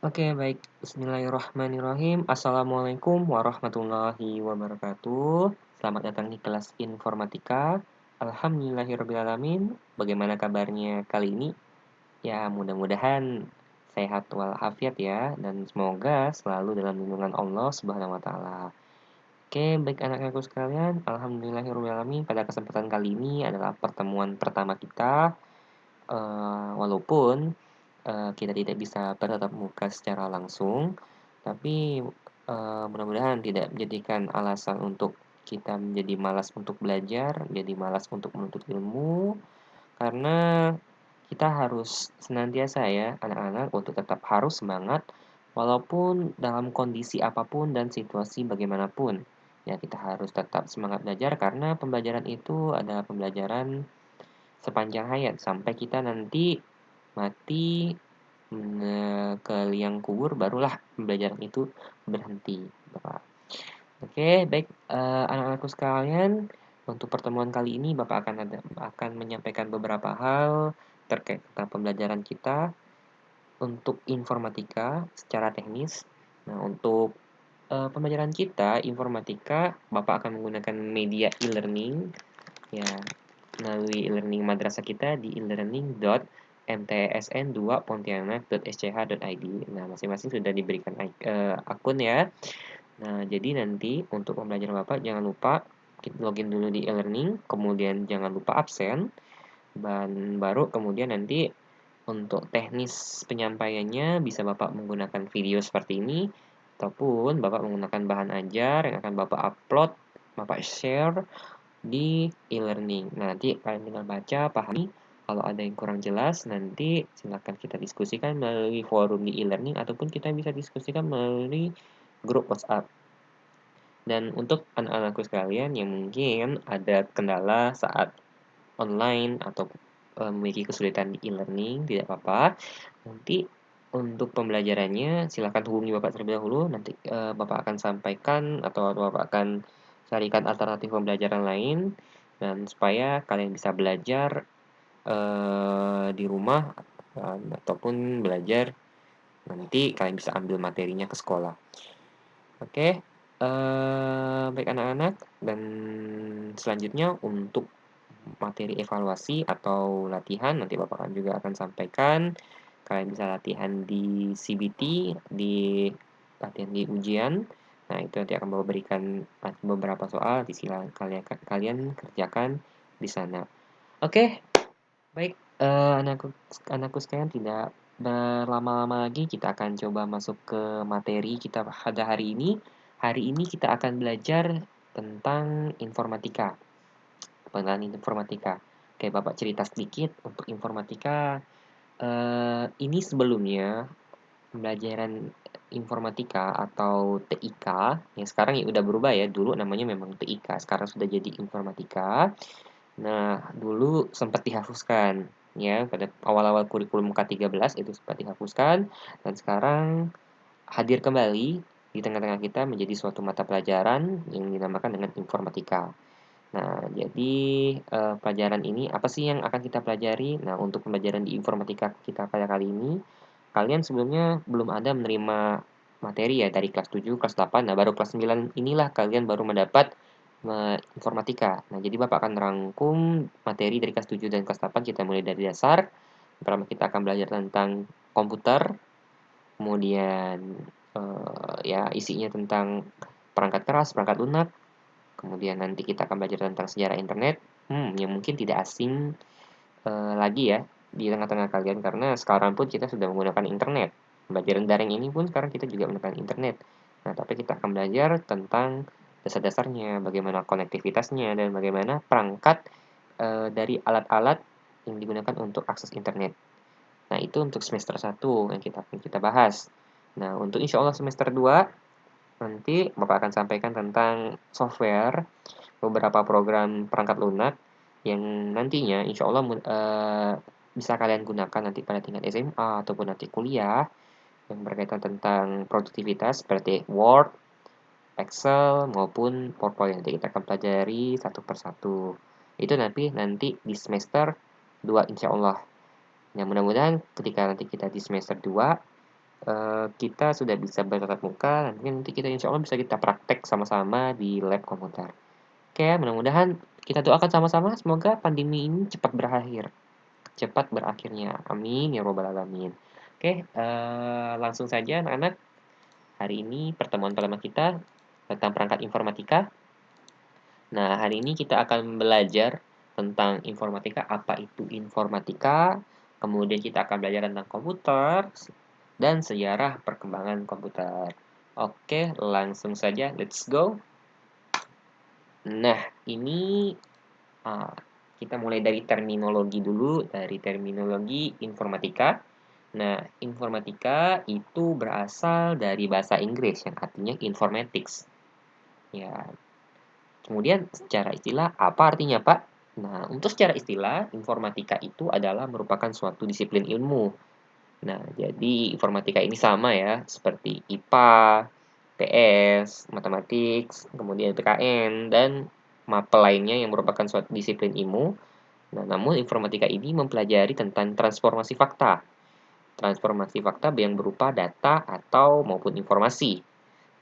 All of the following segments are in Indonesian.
Oke, baik. Bismillahirrahmanirrahim. Assalamualaikum warahmatullahi wabarakatuh. Selamat datang di kelas informatika. Alhamdulillahirrahmanirrahim. Bagaimana kabarnya kali ini? Ya, mudah-mudahan sehat walafiat ya, dan semoga selalu dalam lindungan Allah Subhanahu wa Ta'ala. Oke, baik anak-anakku sekalian, alhamdulillahirrahmanirrahim. Pada kesempatan kali ini adalah pertemuan pertama kita. Walaupun kita tidak bisa bertatap muka secara langsung, tapi mudah-mudahan tidak menjadikan alasan untuk kita menjadi malas untuk belajar, menjadi malas untuk menuntut ilmu, karena kita harus senantiasa ya anak-anak untuk tetap harus semangat walaupun dalam kondisi apapun dan situasi bagaimanapun. Ya, kita harus tetap semangat belajar karena pembelajaran itu adalah pembelajaran sepanjang hayat sampai kita nanti mati ke liang kubur barulah pembelajaran itu berhenti, Bapak. Oke, baik, anak-anakku sekalian, untuk pertemuan kali ini Bapak akan menyampaikan beberapa hal terkait tentang pembelajaran kita untuk informatika secara teknis. Nah, untuk pembelajaran kita informatika, Bapak akan menggunakan media e-learning ya, melalui e-learning madrasah kita di e-learning.mtsn2pontianak.sch.id. Nah, masing-masing sudah diberikan akun ya. Nah, jadi nanti untuk pembelajaran Bapak jangan lupa login dulu di e-learning, kemudian jangan lupa absen, dan baru kemudian nanti untuk teknis penyampaiannya bisa Bapak menggunakan video seperti ini, ataupun Bapak menggunakan bahan ajar yang akan Bapak upload, Bapak share di e-learning. Nah, nanti kalian tinggal baca, pahami. Kalau ada yang kurang jelas, nanti silakan kita diskusikan melalui forum di e-learning ataupun kita bisa diskusikan melalui grup WhatsApp. Dan untuk anak-anakku sekalian yang mungkin ada kendala saat online atau memiliki kesulitan di e-learning, tidak apa-apa. Nanti untuk pembelajarannya silakan hubungi Bapak terlebih dahulu, nanti Bapak akan sampaikan atau Bapak akan carikan alternatif pembelajaran lain dan supaya kalian bisa belajar di rumah ataupun belajar nanti kalian bisa ambil materinya ke sekolah. Oke, baik anak-anak, dan selanjutnya untuk materi evaluasi atau latihan nanti Bapak juga akan sampaikan. Kalian bisa latihan di CBT, di latihan di ujian. Nah, itu nanti akan Bapak berikan beberapa soal, silakan kalian kerjakan di sana. Oke, baik, anakku sekalian, tidak berlama-lama lagi kita akan coba masuk ke materi kita pada hari ini. Hari ini kita akan belajar tentang informatika. Pengenalan informatika. Oke, Bapak cerita sedikit untuk informatika. Ini sebelumnya pembelajaran informatika atau TIK yang sekarang ya udah berubah ya. Dulu namanya memang TIK, sekarang sudah jadi informatika. Nah, dulu sempat dihapuskan ya, pada awal-awal kurikulum K13 itu sempat dihapuskan dan sekarang hadir kembali di tengah-tengah kita menjadi suatu mata pelajaran yang dinamakan dengan informatika. Nah, jadi pelajaran ini apa sih yang akan kita pelajari? Nah, untuk pembelajaran di informatika kita pada kali ini, kalian sebelumnya belum ada menerima materi ya dari kelas 7, kelas 8. Nah, baru kelas 9 inilah kalian baru mendapat informatika. Nah, jadi Bapak akan merangkum materi dari kelas 7 dan kelas 8, kita mulai dari dasar. Pertama kita akan belajar tentang komputer, kemudian ya isinya tentang perangkat keras, perangkat lunak. Kemudian nanti kita akan belajar tentang sejarah internet, yang mungkin tidak asing lagi ya di tengah-tengah kalian karena sekarang pun kita sudah menggunakan internet. Pembelajaran daring ini pun sekarang kita juga menggunakan internet. Nah, tapi kita akan belajar tentang dasar-dasarnya, bagaimana konektivitasnya, dan bagaimana perangkat dari alat-alat yang digunakan untuk akses internet. Nah, itu untuk semester 1 yang kita bahas. Nah, untuk insya Allah semester 2 nanti Bapak akan sampaikan tentang software, beberapa program perangkat lunak yang nantinya insya Allah bisa kalian gunakan nanti pada tingkat SMA ataupun nanti kuliah yang berkaitan tentang produktivitas seperti Word, Excel, maupun PowerPoint. Nanti kita akan pelajari satu persatu. Itu nanti di semester 2 insya Allah. Nah, mudah-mudahan ketika nanti kita di semester 2, kita sudah bisa bertatap muka, nanti kita insya Allah bisa kita praktek sama-sama di lab komputer. Oke, mudah-mudahan kita doakan sama-sama semoga pandemi ini cepat berakhirnya. Amin ya robbal alamin. Oke, langsung saja anak-anak. Hari ini pertemuan pertama kita tentang perangkat informatika. Nah, hari ini kita akan belajar tentang informatika, apa itu informatika, kemudian kita akan belajar tentang komputer, dan sejarah perkembangan komputer. Oke, langsung saja, let's go. Nah, ini kita mulai dari terminologi dulu, dari terminologi informatika. Nah, informatika itu berasal dari bahasa Inggris yang artinya informatics. Ya, kemudian secara istilah, apa artinya Pak? Nah, untuk secara istilah, informatika itu adalah merupakan suatu disiplin ilmu. Nah, jadi informatika ini sama ya, seperti IPA, PS, matematik, kemudian PKN, dan mapel lainnya yang merupakan suatu disiplin ilmu. Nah, namun informatika ini mempelajari tentang transformasi fakta. Transformasi fakta yang berupa data atau maupun informasi.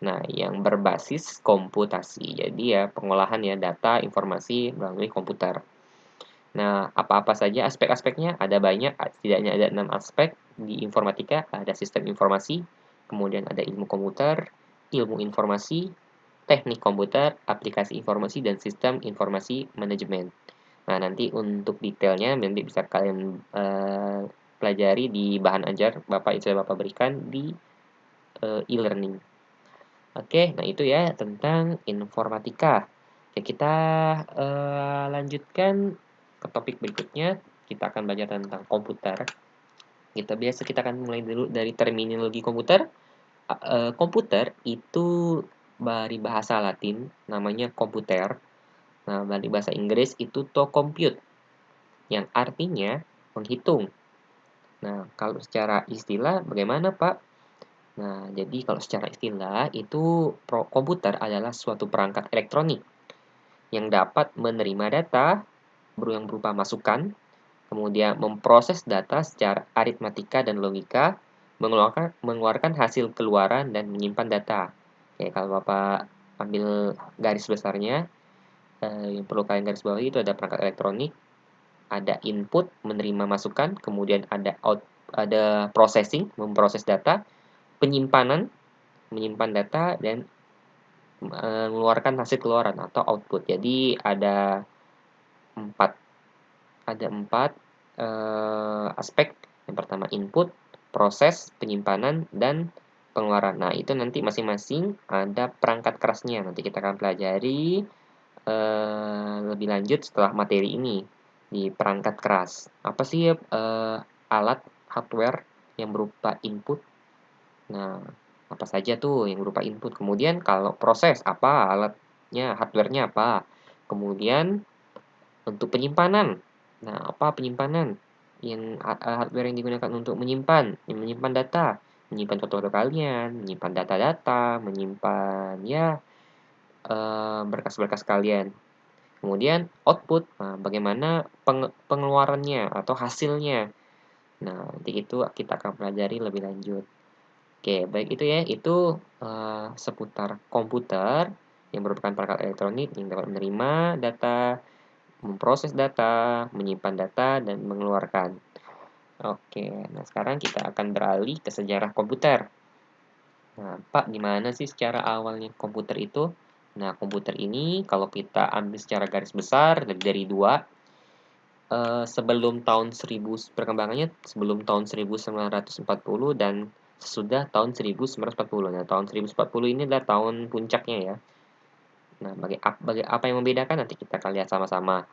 Nah, yang berbasis komputasi. Jadi ya pengolahan ya data, informasi melalui komputer. Nah, apa-apa saja aspek-aspeknya? Ada banyak, setidaknya ada 6 aspek di informatika. Ada sistem informasi, kemudian ada ilmu komputer, ilmu informasi, teknik komputer, aplikasi informasi, dan sistem informasi manajemen. Nah, nanti untuk detailnya nanti bisa kalian pelajari di bahan ajar Bapak yang Bapak berikan di e-learning. Oke, nah itu ya tentang informatika. Oke, kita lanjutkan ke topik berikutnya. Kita akan belajar tentang komputer. Kita akan mulai dulu dari terminologi komputer. Komputer itu dari bahasa Latin namanya komputer. Nah, dari bahasa Inggris itu to compute yang artinya menghitung. Nah, kalau secara istilah bagaimana, Pak? Nah, jadi kalau secara istilah itu komputer adalah suatu perangkat elektronik yang dapat menerima data yang berupa masukan, kemudian memproses data secara aritmatika dan logika, mengeluarkan hasil keluaran dan menyimpan data. Oke, kalau Bapak ambil garis besarnya, yang perlu kalian garis bawahi itu ada perangkat elektronik, ada input, menerima masukan, kemudian ada processing, memproses data, penyimpanan, menyimpan data, dan mengeluarkan hasil keluaran atau output. Jadi empat ada empat aspek. Yang pertama input, proses, penyimpanan, dan pengeluaran. Nah, itu nanti masing-masing ada perangkat kerasnya. Nanti kita akan pelajari lebih lanjut setelah materi ini di perangkat keras. Apa sih alat hardware yang berupa input? Nah, apa saja tuh yang berupa input. Kemudian kalau proses, apa alatnya, hardware-nya apa. Kemudian untuk penyimpanan. Nah, apa penyimpanan? Yang hardware yang digunakan untuk menyimpan data, menyimpan foto-foto kalian, menyimpan data-data, menyimpan ya berkas-berkas kalian. Kemudian output, nah, bagaimana pengeluarannya atau hasilnya. Nah, nanti itu kita akan pelajari lebih lanjut. Oke, baik itu ya, itu seputar komputer yang merupakan perangkat elektronik yang dapat menerima data, memproses data, menyimpan data, dan mengeluarkan. Oke, nah sekarang kita akan beralih ke sejarah komputer. Nah, Pak, gimana sih secara awalnya komputer itu? Nah, komputer ini kalau kita ambil secara garis besar dari dua, sebelum tahun 1000 perkembangannya sebelum tahun 1940 dan sesudah tahun 1940. Nah, tahun 1940 ini adalah tahun puncaknya ya. Nah, bagi apa yang membedakan nanti kita akan lihat sama-sama.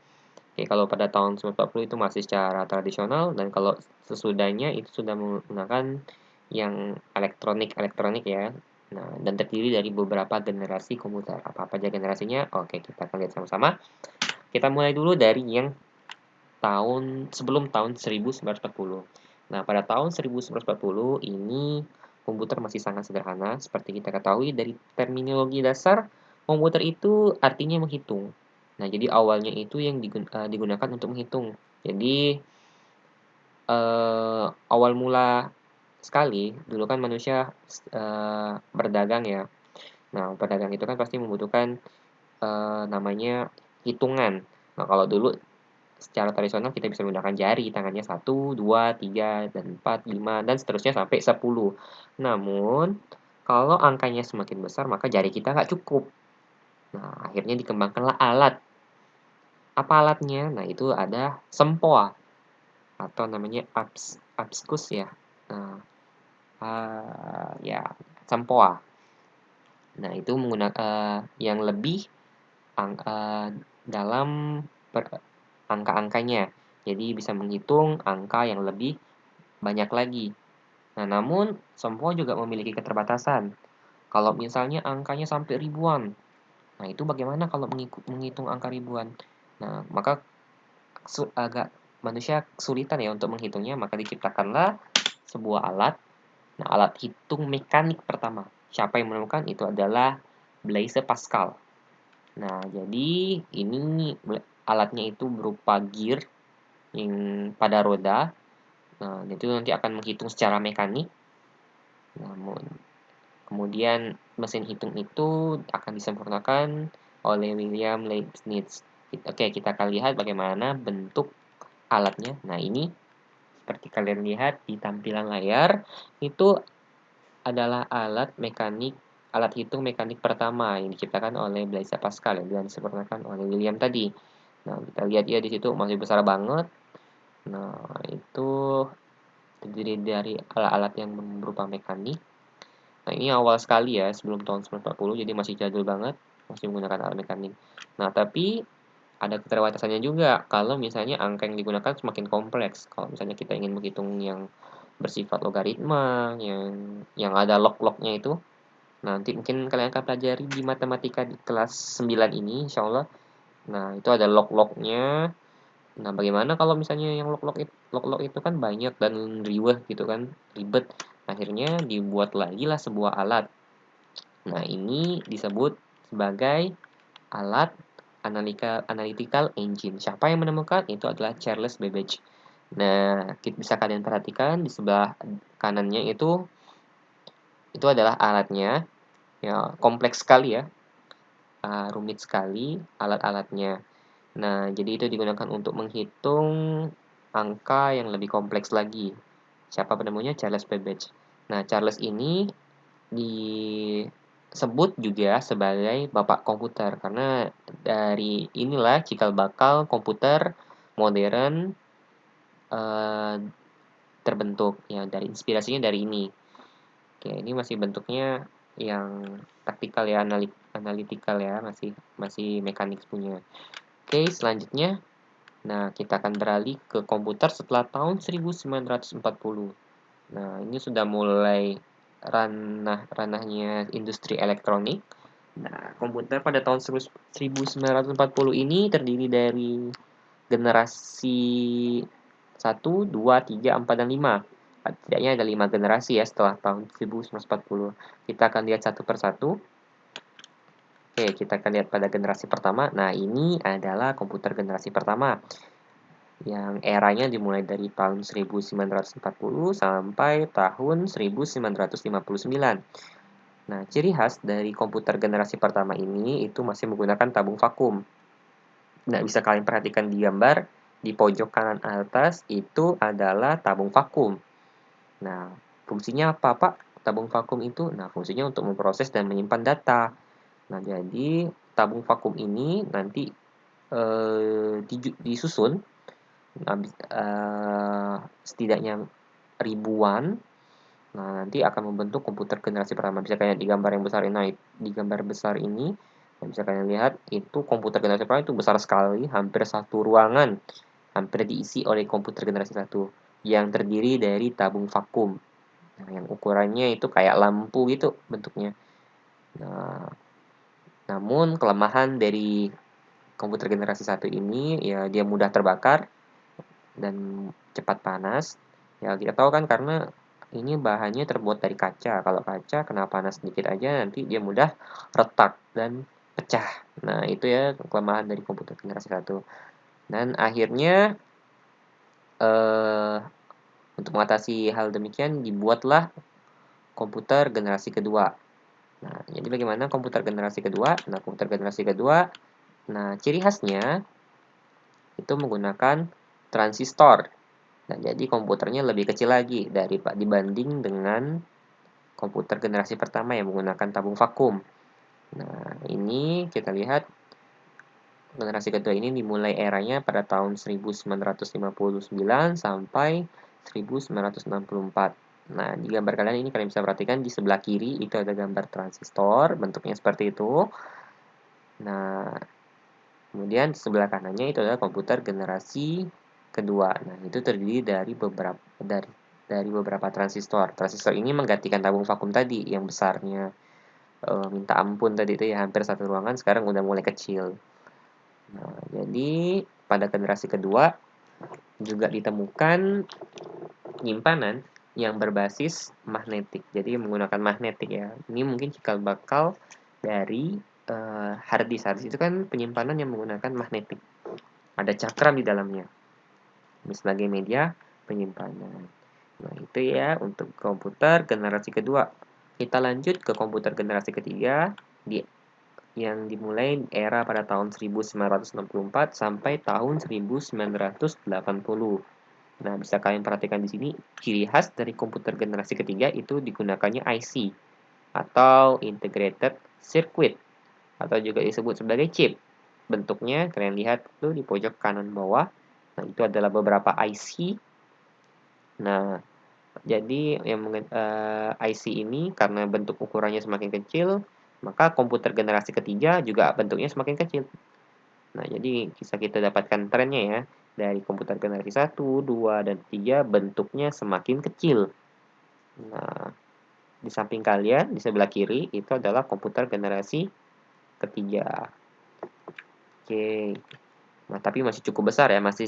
Oke, kalau pada tahun 1940 itu masih secara tradisional dan kalau sesudahnya itu sudah menggunakan yang elektronik ya. Nah, dan terdiri dari beberapa generasi komputer. Apa-apa aja generasinya? Oke, kita akan lihat sama-sama. Kita mulai dulu dari yang sebelum tahun 1940. Nah, pada tahun 1940 ini komputer masih sangat sederhana. Seperti kita ketahui dari terminologi dasar, komputer itu artinya menghitung. Nah, jadi awalnya itu yang digunakan untuk menghitung. Jadi awal mula sekali, dulu kan manusia berdagang ya. Nah, berdagang itu kan pasti membutuhkan namanya hitungan. Nah, kalau dulu secara tradisional kita bisa menggunakan jari, tangannya satu, 2, 3, dan 4, 5, dan seterusnya sampai 10. Namun, kalau angkanya semakin besar, maka jari kita nggak cukup. Nah, akhirnya dikembangkanlah alat. Apa alatnya? Nah, itu ada sempoa atau namanya abskus ya. Nah, ya, sempoa. Nah, itu menggunakan yang lebih dalam angka-angkanya. Jadi bisa menghitung angka yang lebih banyak lagi. Nah, namun sempoa juga memiliki keterbatasan. Kalau misalnya angkanya sampai ribuan, nah itu bagaimana kalau menghitung angka ribuan? Nah, maka agak manusia kesulitan ya untuk menghitungnya, maka diciptakanlah sebuah alat. Nah, alat hitung mekanik pertama. Siapa yang menemukan? Itu adalah Blaise Pascal. Nah, jadi ini alatnya itu berupa gear yang pada roda. Nah, itu nanti akan menghitung secara mekanik. Namun, kemudian mesin hitung itu akan disempurnakan oleh William Leibniz. Oke, kita akan lihat bagaimana bentuk alatnya. Nah, ini seperti kalian lihat di tampilan layar, itu adalah alat hitung mekanik pertama yang diciptakan oleh Blaise Pascal dan disempurnakan oleh William tadi. Nah, kita lihat ya di situ masih besar banget. Nah, itu terdiri dari alat-alat yang berupa mekanik. Nah, ini awal sekali ya, sebelum tahun 1940, jadi masih jadul banget, masih menggunakan alat mekanik. Nah, tapi ada keterbatasannya juga kalau misalnya angka yang digunakan semakin kompleks. Kalau misalnya kita ingin menghitung yang bersifat logaritma, yang ada log-lognya itu, nanti mungkin kalian akan pelajari di matematika di kelas 9 ini, insya Allah. Nah, itu ada log-lognya. Nah, bagaimana kalau misalnya yang log-log itu kan banyak dan riweh gitu kan, ribet. Akhirnya dibuat lagi lah sebuah alat. Nah, ini disebut sebagai alat analytical engine. Siapa yang menemukan? Itu adalah Charles Babbage. Nah, bisa kalian perhatikan di sebelah kanannya itu adalah alatnya. Ya, kompleks sekali ya, rumit sekali alat-alatnya. Nah, jadi itu digunakan untuk menghitung angka yang lebih kompleks lagi. Siapa penemunya? Charles Babbage. Nah, Charles ini disebut juga sebagai bapak komputer karena dari inilah cikal bakal komputer modern eh, terbentuk ya, dari inspirasinya dari ini. Oke, ini masih bentuknya yang taktikal ya, analytical ya, masih masih mekanik punya. Oke, selanjutnya, nah kita akan beralih ke komputer setelah tahun 1940. Nah, ini sudah mulai ranahnya industri elektronik. Nah, komputer pada tahun 1940 ini terdiri dari generasi 1, 2, 3, 4, dan 5. Setidaknya ada 5 generasi ya setelah tahun 1940. Kita akan lihat satu persatu. Oke, kita akan lihat pada generasi pertama. Nah, ini adalah komputer generasi pertama yang eranya dimulai dari tahun 1940 sampai tahun 1959. Nah, ciri khas dari komputer generasi pertama ini itu masih menggunakan tabung vakum. Nah, bisa kalian perhatikan di gambar, di pojok kanan atas itu adalah tabung vakum. Nah, fungsinya apa, Pak? Tabung vakum itu, nah fungsinya untuk memproses dan menyimpan data. Nah, jadi tabung vakum ini nanti disusun, setidaknya ribuan. Nah, nanti akan membentuk komputer generasi pertama. Bisa kalian di gambar yang besar ini, nah, di gambar besar ini, yang bisa kalian lihat, itu komputer generasi pertama itu besar sekali, hampir satu ruangan, hampir diisi oleh komputer generasi satu, yang terdiri dari tabung vakum. Nah, yang ukurannya itu kayak lampu gitu bentuknya. Nah, namun kelemahan dari komputer generasi satu ini, ya dia mudah terbakar dan cepat panas. Ya kita tahu kan karena ini bahannya terbuat dari kaca. Kalau kaca kena panas sedikit aja nanti dia mudah retak dan pecah. Nah, itu ya kelemahan dari komputer generasi satu. Dan akhirnya eh, Untuk mengatasi hal demikian, dibuatlah komputer generasi kedua. Nah, jadi bagaimana komputer generasi kedua? Nah, komputer generasi kedua, nah ciri khasnya itu menggunakan transistor. Nah, jadi komputernya lebih kecil lagi dibanding dengan komputer generasi pertama yang menggunakan tabung vakum. Nah, ini kita lihat generasi kedua ini dimulai eranya pada tahun 1959 sampai 1964. Nah, di gambar kalian ini kalian bisa perhatikan di sebelah kiri itu ada gambar transistor, bentuknya seperti itu. Nah, kemudian di sebelah kanannya itu adalah komputer generasi kedua. Nah, itu terdiri dari beberapa transistor. Transistor ini menggantikan tabung vakum tadi yang besarnya minta ampun tadi itu ya hampir satu ruangan, sekarang udah mulai kecil. Nah, jadi pada generasi kedua juga ditemukan penyimpanan yang berbasis magnetik. Jadi menggunakan magnetik ya. Ini mungkin cikal bakal dari hard disk. Hard disk itu kan penyimpanan yang menggunakan magnetik. Ada cakram di dalamnya. Ini sebagai media penyimpanan. Nah, itu ya untuk komputer generasi kedua. Kita lanjut ke komputer generasi ketiga yang dimulai era pada tahun 1964 sampai tahun 1980. Nah, bisa kalian perhatikan di sini, ciri khas dari komputer generasi ketiga itu digunakannya IC atau Integrated Circuit atau juga disebut sebagai chip. Bentuknya kalian lihat tuh di pojok kanan bawah. Nah, itu adalah beberapa IC. Nah, jadi IC ini karena bentuk ukurannya semakin kecil, maka komputer generasi ketiga juga bentuknya semakin kecil. Nah, jadi bisa kita dapatkan trennya ya. Dari komputer generasi 1, 2, dan 3 bentuknya semakin kecil. Nah, di samping kalian, di sebelah kiri, itu adalah komputer generasi ketiga. Oke. Nah, tapi masih cukup besar ya. Masih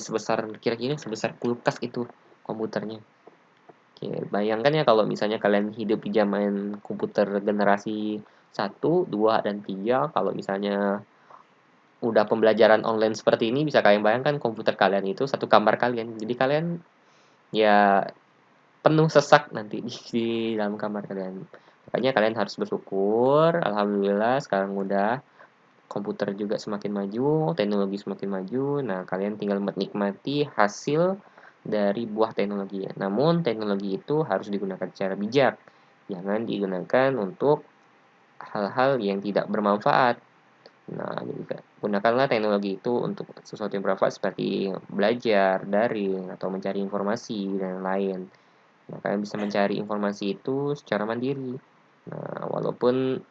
kira-kira sebesar kulkas itu komputernya. Oke, bayangkan ya kalau misalnya kalian hidup di zaman komputer generasi 1, 2, dan 3, kalau misalnya udah pembelajaran online seperti ini, bisa kalian bayangkan komputer kalian itu satu kamar kalian. Jadi kalian ya penuh sesak nanti di dalam kamar kalian. Makanya kalian harus bersyukur, alhamdulillah sekarang udah komputer juga semakin maju, teknologi semakin maju. Nah, kalian tinggal menikmati hasil dari buah teknologi. Namun teknologi itu harus digunakan secara bijak. Jangan digunakan untuk hal-hal yang tidak bermanfaat. Nah, jadi gunakanlah teknologi itu untuk sesuatu yang bermanfaat seperti belajar, daring, atau mencari informasi, dan lain. Nah, kalian bisa mencari informasi itu secara mandiri. Nah, walaupun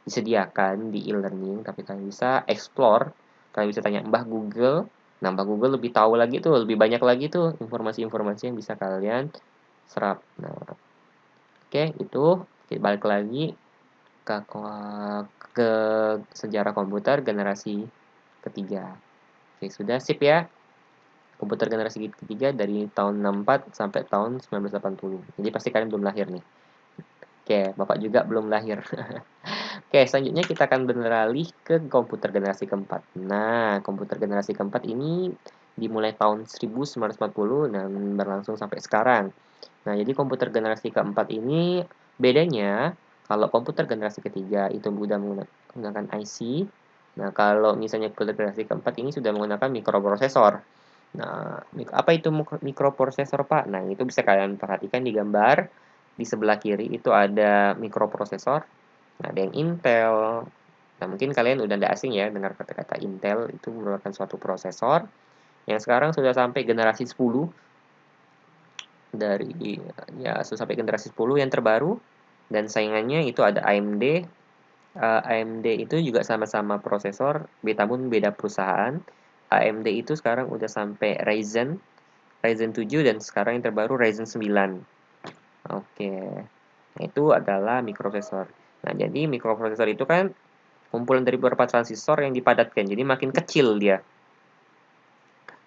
disediakan di e-learning, tapi kalian bisa explore, kalian bisa tanya Mbah Google. Nah, Mbah Google lebih tahu lagi tuh, lebih banyak lagi tuh informasi-informasi yang bisa kalian serap. Nah, oke, itu kita balik lagi ke sejarah komputer generasi ketiga. Oke, sudah sip ya. Komputer generasi ketiga dari tahun 64 sampai tahun 1980. Jadi pasti kalian belum lahir nih. Oke, Bapak juga belum lahir. Oke, selanjutnya kita akan beralih ke komputer generasi keempat. Nah, komputer generasi keempat ini dimulai tahun 1940 dan berlangsung sampai sekarang. Nah, jadi komputer generasi keempat ini bedanya kalau komputer generasi ketiga itu sudah menggunakan IC. Nah, kalau misalnya komputer generasi keempat ini sudah menggunakan mikroprosesor. Nah, apa itu mikroprosesor, Pak? Nah, itu bisa kalian perhatikan di gambar. Di sebelah kiri itu ada mikroprosesor. Nah, ada yang Intel. Nah, mungkin kalian udah tidak asing ya dengar kata-kata Intel itu merupakan suatu prosesor yang sekarang sudah sampai generasi 10 sudah sampai generasi 10 yang terbaru dan saingannya itu ada AMD. AMD itu juga sama-sama prosesor, namun beda perusahaan. AMD itu sekarang udah sampai Ryzen 7 dan sekarang yang terbaru Ryzen 9. Oke. Nah, itu adalah mikroprosesor. Nah, jadi mikroprosesor itu kan kumpulan dari beberapa transistor yang dipadatkan. Jadi makin kecil dia.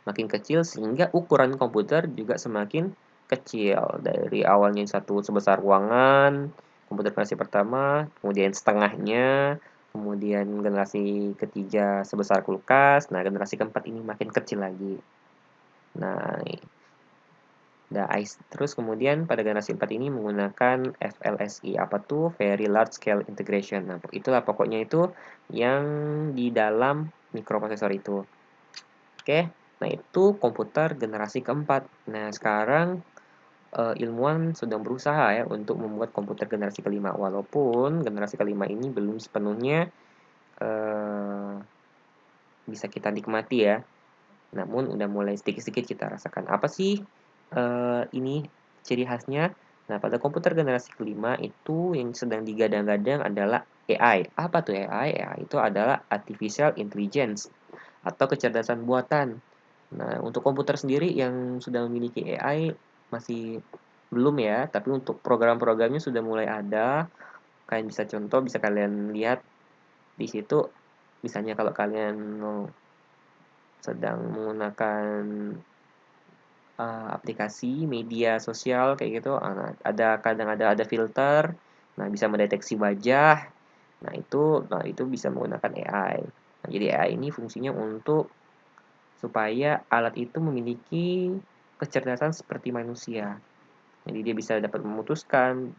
Makin kecil sehingga ukuran komputer juga semakin kecil. Dari awalnya satu sebesar ruangan, komputer generasi pertama, kemudian setengahnya, kemudian generasi ketiga sebesar kulkas, nah generasi keempat ini makin kecil lagi. Nah, Terus kemudian pada generasi 4 ini menggunakan VLSI. Apa tuh? Very Large Scale Integration. Nah, itulah pokoknya itu yang di dalam mikroprosesor itu. Oke, nah itu komputer generasi keempat. Nah, sekarang ilmuwan sedang berusaha ya untuk membuat komputer generasi kelima. Walaupun generasi kelima ini belum sepenuhnya eh, bisa kita nikmati ya. Namun udah mulai sedikit-sedikit kita rasakan. Apa sih ini ciri khasnya? Nah, pada komputer generasi kelima itu yang sedang digadang-gadang adalah AI. Apa tuh AI? AI itu adalah Artificial Intelligence atau kecerdasan buatan. Nah, untuk komputer sendiri yang sudah memiliki AI masih belum ya, tapi untuk program-programnya sudah mulai ada. Kalian bisa contoh, bisa kalian lihat di situ. Misalnya kalau kalian sedang menggunakan aplikasi media sosial kayak gitu, kadang ada filter, nah bisa mendeteksi wajah, nah itu bisa menggunakan AI. Nah, jadi AI ini fungsinya untuk supaya alat itu memiliki kecerdasan seperti manusia. Jadi dia bisa dapat memutuskan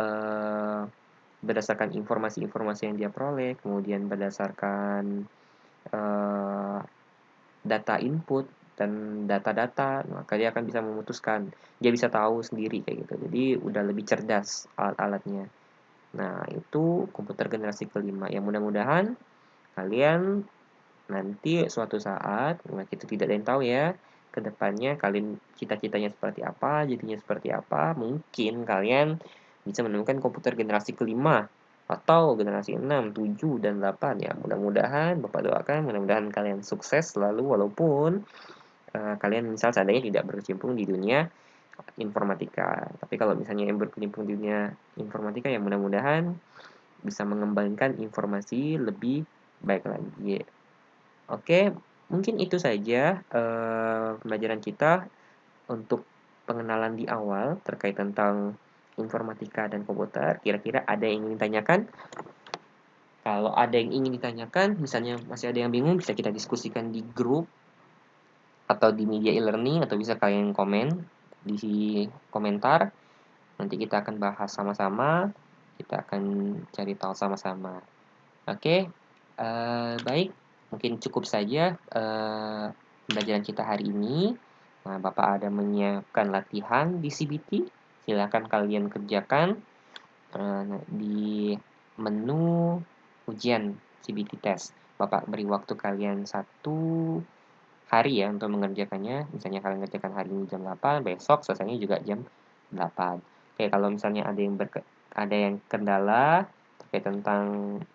eh, berdasarkan informasi-informasi yang dia peroleh, kemudian berdasarkan eh, data input dan data-data, maka dia akan bisa memutuskan. Dia bisa tahu sendiri kayak gitu. Jadi udah lebih cerdas alat-alatnya. Nah, itu komputer generasi kelima. Yang mudah-mudahan kalian nanti suatu saat, nah kita tidak ada yang tahu ya, kedepannya kalian cita-citanya seperti apa, jadinya seperti apa, mungkin kalian bisa menemukan komputer generasi kelima atau generasi 6, 7, dan 8 ya. Mudah-mudahan Bapak doakan, mudah-mudahan kalian sukses selalu walaupun kalian misal seandainya tidak berkecimpung di dunia informatika. Tapi kalau misalnya yang berkecimpung di dunia informatika ya mudah-mudahan bisa mengembangkan informasi lebih baik lagi. Oke, mungkin itu saja pembelajaran kita untuk pengenalan di awal terkait tentang informatika dan komputer. Kira-kira ada yang ingin ditanyakan? Kalau ada yang ingin ditanyakan, misalnya masih ada yang bingung, bisa kita diskusikan di grup atau di media e-learning, atau bisa kalian komen di komentar. Nanti kita akan bahas sama-sama, kita akan cari tahu sama-sama. Oke, baik, mungkin cukup saja pembelajaran kita hari ini. Nah, Bapak ada menyiapkan latihan di CBT, silakan kalian kerjakan di menu ujian CBT test. Bapak beri waktu kalian 1 hari ya untuk mengerjakannya. Misalnya kalian kerjakan hari ini jam 8, besok selesainya juga jam 8. Oke, kalau misalnya ada yang kendala terkait tentang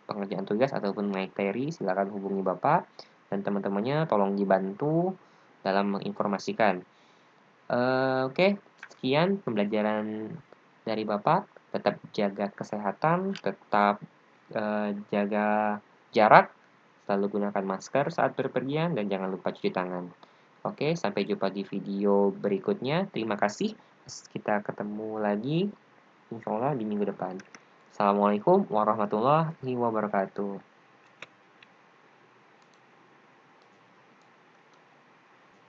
pengerjaan tugas ataupun materi, silakan hubungi Bapak dan teman-temannya, tolong dibantu dalam menginformasikan. Oke, sekian pembelajaran dari Bapak. Tetap jaga kesehatan, tetap jaga jarak, selalu gunakan masker saat berpergian, dan jangan lupa cuci tangan. Oke, sampai jumpa di video berikutnya. Terima kasih. Kita ketemu lagi, insya Allah di minggu depan. Assalamualaikum warahmatullahi wabarakatuh.